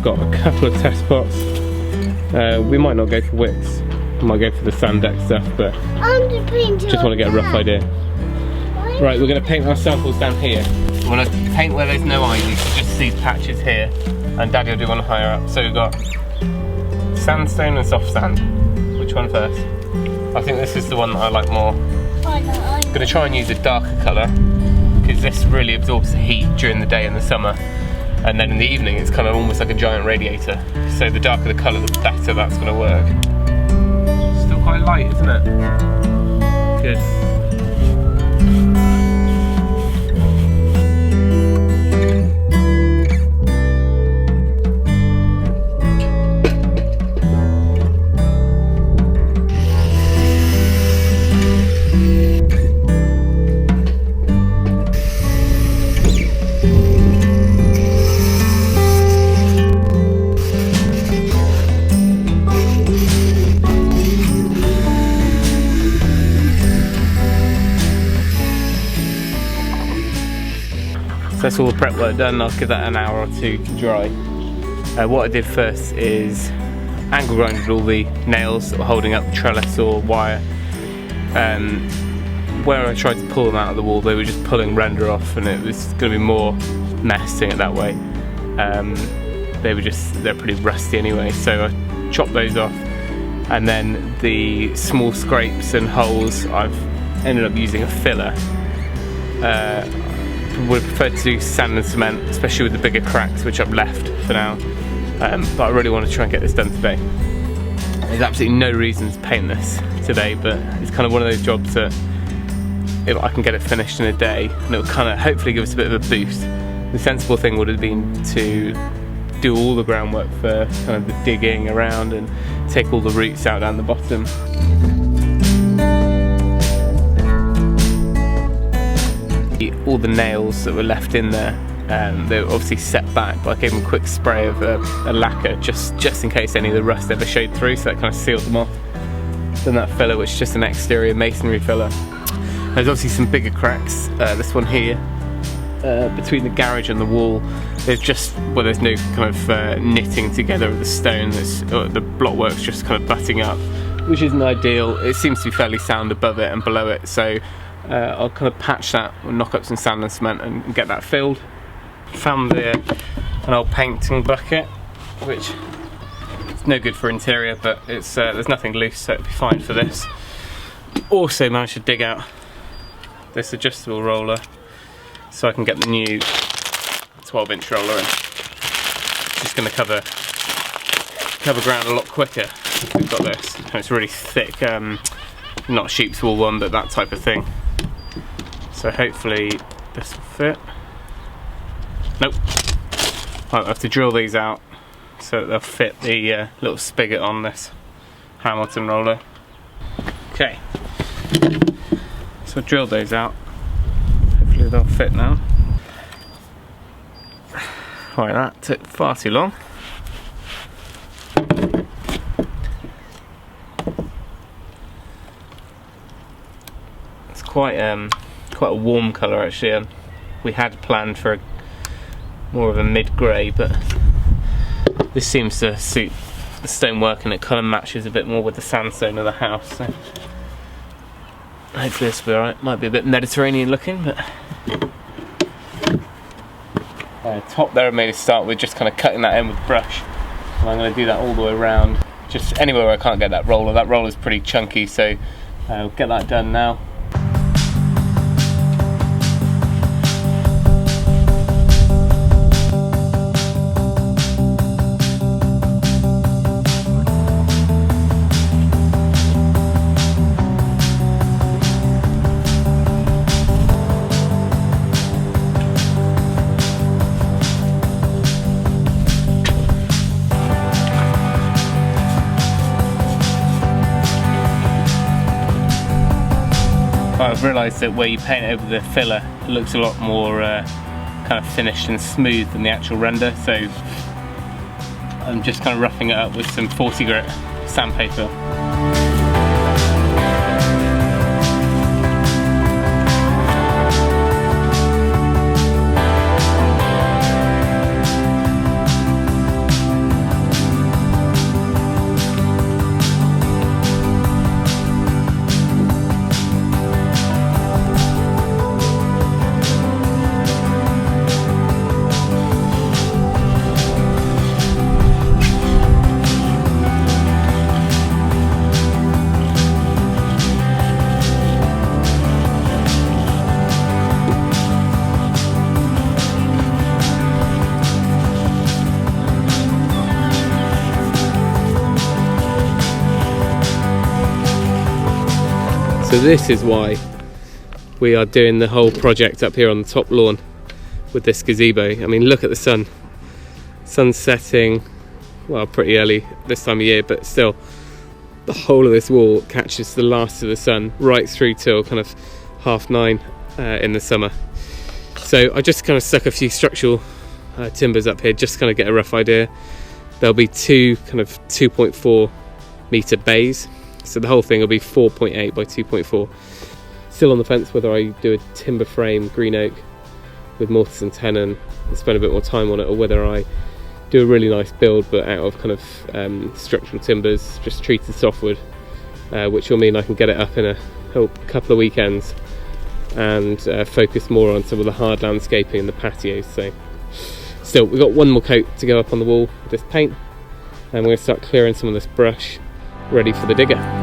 got a couple of test spots. We might not go for wicks, we might go for the sand deck stuff, but just want to get a rough idea. Right, we're going to paint our samples down here. We want to paint where there's no ivy, so just these patches here, and Daddy will do one higher up. So we've got sandstone and soft sand. Which one first? I think this is the one that I like more. I'm going to try and use a darker colour, because this really absorbs the heat during the day in the summer, and then in the evening it's kind of almost like a giant radiator. So the darker the colour, the better that's going to work. Still quite light, isn't it? Good. That's all the prep work done. I'll give that an hour or two to dry. What I did first is angle grinded all the nails that were holding up the trellis or wire. Where I tried to pull them out of the wall, they were just pulling render off, and it was going to be more mess doing it that way. They're pretty rusty anyway, so I chopped those off, and then the small scrapes and holes I've ended up using a filler. Would prefer to do sand and cement, especially with the bigger cracks, which I've left for now. But I really want to try and get this done today. There's absolutely no reason to paint this today, but it's kind of one of those jobs that if I can get it finished in a day, and it will kind of hopefully give us a bit of a boost. The sensible thing would have been to do all the groundwork for kind of the digging around and take all the roots out down the bottom. All the nails that were left in there, they were obviously set back, but I gave them a quick spray of a lacquer just in case any of the rust ever showed through, so that kind of sealed them off. Then that filler, which is just an exterior masonry filler. There's obviously some bigger cracks. This one here, between the garage and the wall, there's no kind of knitting together of the stone. The blockwork's just kind of butting up, which isn't ideal. It seems to be fairly sound above it and below it, so I'll kind of patch that, knock up some sand and cement and get that filled. Found an old painting bucket, which is no good for interior, but it's there's nothing loose, so it'll be fine for this. Also managed to dig out this adjustable roller, so I can get the new 12-inch roller in. It's just going to cover ground a lot quicker. We've got this, and it's really thick, not sheep's wool one, but that type of thing. So hopefully this will fit. Nope. I'll have to drill these out so that they'll fit the little spigot on this Hamilton roller. Okay. So I drilled those out. Hopefully they'll fit now. Right, that took far too long. It's quite a warm colour actually. We had planned for more of a mid-grey, but this seems to suit the stonework and it kind of matches a bit more with the sandstone of the house. So hopefully this will be alright. Might be a bit Mediterranean looking, but top there I made a start with just kind of cutting that in with the brush, and I'm going to do that all the way around, just anywhere where I can't get that roller. That roller is pretty chunky, so I'll get that done now. I've realised that where you paint over the filler, it looks a lot more kind of finished and smooth than the actual render, so I'm just kind of roughing it up with some 40 grit sandpaper. So this is why we are doing the whole project up here on the top lawn with this gazebo. I mean, look at the sun. Sun's setting, well, pretty early this time of year, but still, the whole of this wall catches the last of the sun right through till kind of 9:30 in the summer. So I just kind of stuck a few structural timbers up here, just kind of get a rough idea. There'll be two kind of 2.4 metre bays, so the whole thing will be 4.8 by 2.4. Still on the fence whether I do a timber frame green oak with mortise and tenon and spend a bit more time on it, or whether I do a really nice build but out of kind of structural timbers, just treated softwood, which will mean I can get it up in a couple of weekends and focus more on some of the hard landscaping and the patios. So still, we've got one more coat to go up on the wall with this paint, and we're going to start clearing some of this brush ready for the digger.